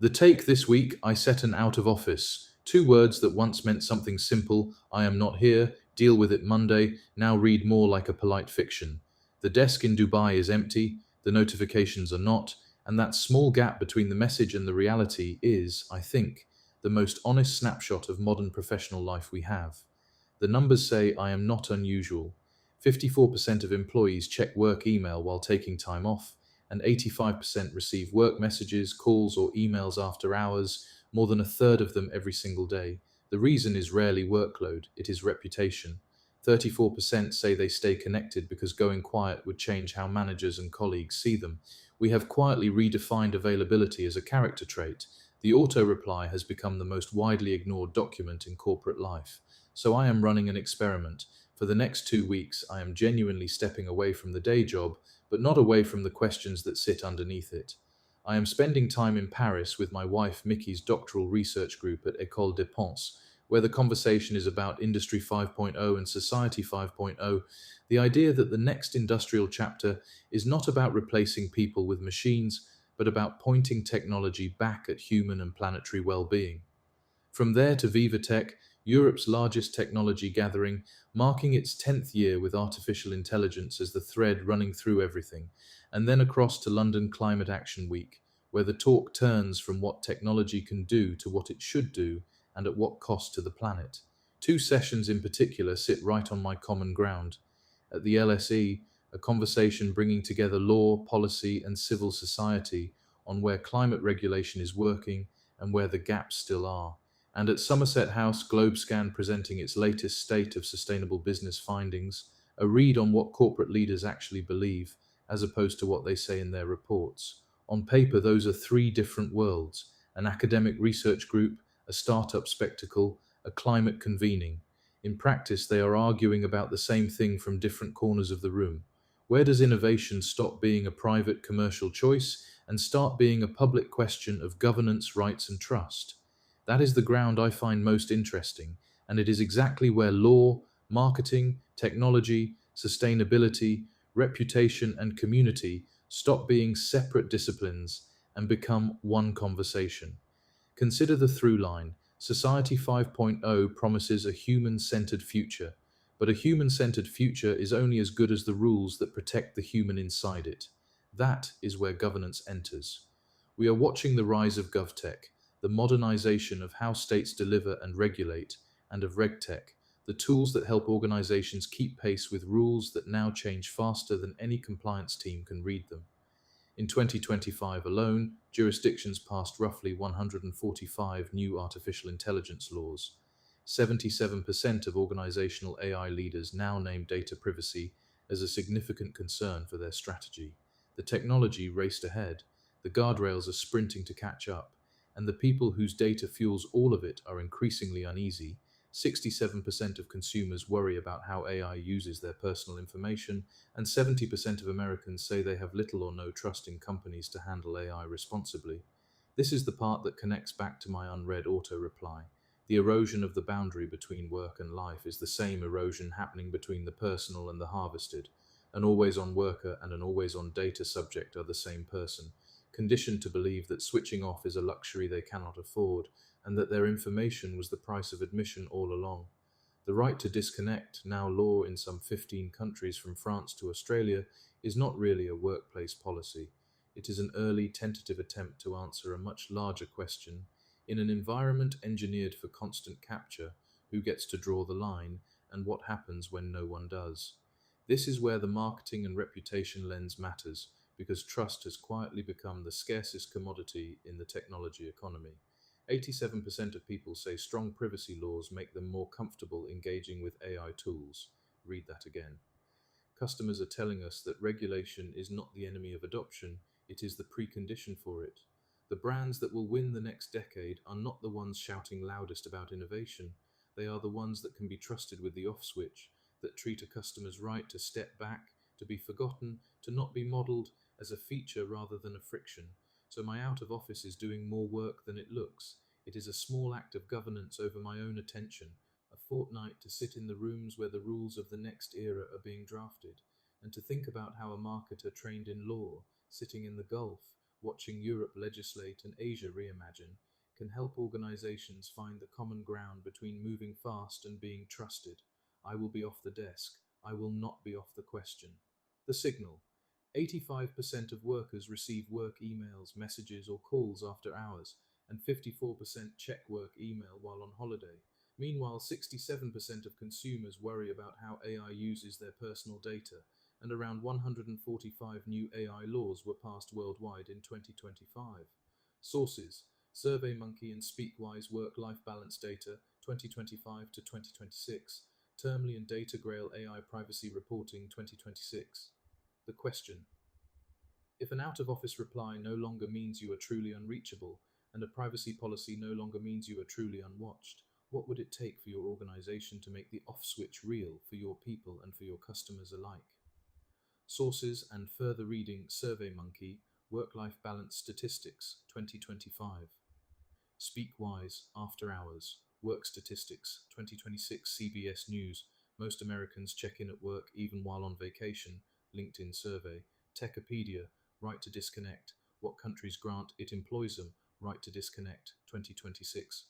The take this week: I set an out of office. Two words that once meant something simple: I am not here, deal with it Monday, now read more like a polite fiction. The desk in Dubai is empty, the notifications are not, and that small gap between the message and the reality is, I think, the most honest snapshot of modern professional life we have. The numbers say I am not unusual. 54% of employees check work email while taking time off, and 85% receive work messages, calls, or emails after hours, more than a third of them every single day. The reason is rarely workload, it is reputation. 34% say they stay connected because going quiet would change how managers and colleagues see them. We have quietly redefined availability as a character trait. The auto reply has become the most widely ignored document in corporate life. So I am running an experiment. For the next 2 weeks, I am genuinely stepping away from the day job, but not away from the questions that sit underneath it. I am spending time in Paris with my wife Mickey's doctoral research group at École des Ponts, where the conversation is about Industry 5.0 and Society 5.0, the idea that the next industrial chapter is not about replacing people with machines, but about pointing technology back at human and planetary well-being. From there to Viva Tech, Europe's largest technology gathering, marking its 10th year with artificial intelligence as the thread running through everything, and then across to London Climate Action Week, where the talk turns from what technology can do to what it should do and at what cost to the planet. Two sessions in particular sit right on my common ground. At the LSE, a conversation bringing together law, policy, and civil society on where climate regulation is working and where the gaps still are. And at Somerset House, Globescan presenting its latest State of Sustainable Business findings, a read on what corporate leaders actually believe, as opposed to what they say in their reports. On paper, those are three different worlds: an academic research group, a startup spectacle, a climate convening. In practice, they are arguing about the same thing from different corners of the room. Where does innovation stop being a private commercial choice and start being a public question of governance, rights, and trust? That is the ground I find most interesting, and it is exactly where law, marketing, technology, sustainability, reputation, and community stop being separate disciplines and become one conversation. Consider the through line. Society 5.0 promises a human centered future, but a human centered future is only as good as the rules that protect the human inside it. That is where governance enters. We are watching the rise of GovTech, the modernization of how states deliver and regulate, and of RegTech, the tools that help organizations keep pace with rules that now change faster than any compliance team can read them. In 2025 alone, jurisdictions passed roughly 145 new artificial intelligence laws. 77% of organizational AI leaders now name data privacy as a significant concern for their strategy. The technology raced ahead, the guardrails are sprinting to catch up, and the people whose data fuels all of it are increasingly uneasy. 67% of consumers worry about how AI uses their personal information, and 70% of Americans say they have little or no trust in companies to handle AI responsibly. This is the part that connects back to my unread auto reply. The erosion of the boundary between work and life is the same erosion happening between the personal and the harvested. An always on worker and an always on data subject are the same person, conditioned to believe that switching off is a luxury they cannot afford, and that their information was the price of admission all along. The right to disconnect, now law in some 15 countries from France to Australia, is not really a workplace policy. It is an early, tentative attempt to answer a much larger question. In an environment engineered for constant capture, who gets to draw the line, and what happens when no one does? This is where the marketing and reputation lens matters, because trust has quietly become the scarcest commodity in the technology economy. 87% of people say strong privacy laws make them more comfortable engaging with AI tools. Read that again. Customers are telling us that regulation is not the enemy of adoption, it is the precondition for it. The brands that will win the next decade are not the ones shouting loudest about innovation. They are the ones that can be trusted with the off switch, that treat a customer's right to step back, to be forgotten, to not be modeled as a feature rather than a friction. So my out of office is doing more work than it looks. It is a small act of governance over my own attention, a fortnight to sit in the rooms where the rules of the next era are being drafted, and to think about how a marketer trained in law, sitting in the Gulf, Watching Europe legislate and Asia reimagine can help organizations find the common ground between moving fast and being trusted. I will be off the desk. I will not be off the question. The signal. 85% of workers receive work emails, messages, or calls after hours, and 54% check work email while on holiday. Meanwhile, 67% of consumers worry about how AI uses their personal data, and around 145 new AI laws were passed worldwide in 2025. Sources: SurveyMonkey and Speakwise Work-Life Balance Data 2025 to 2026, Termly and DataGrail AI Privacy Reporting 2026. The question: if an out-of-office reply no longer means you are truly unreachable, and a privacy policy no longer means you are truly unwatched, what would it take for your organization to make the off switch real for your people and for your customers alike? Sources and further reading: SurveyMonkey, Work-Life Balance Statistics 2025. Speakwise, After Hours, Work Statistics 2026. CBS News, Most Americans check in at work even while on vacation, LinkedIn Survey. Techopedia, Right to Disconnect, What Countries Grant It Employs Them, Right to Disconnect 2026.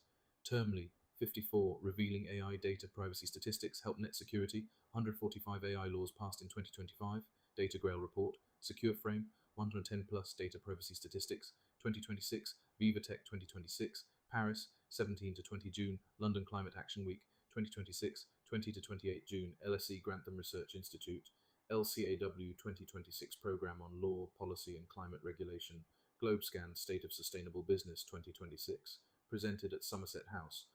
Termly, 54, Revealing AI Data Privacy Statistics, Help Net Security, 145 AI Laws Passed in 2025, DataGrail Report, Secure Frame, 110 plus Data Privacy Statistics, 2026, VivaTech 2026, Paris, 17 to 20 June, London Climate Action Week, 2026, 20 to 28 June, LSE Grantham Research Institute, LCAW 2026 Programme on Law, Policy and Climate Regulation, GlobeScan State of Sustainable Business 2026, presented at Somerset House,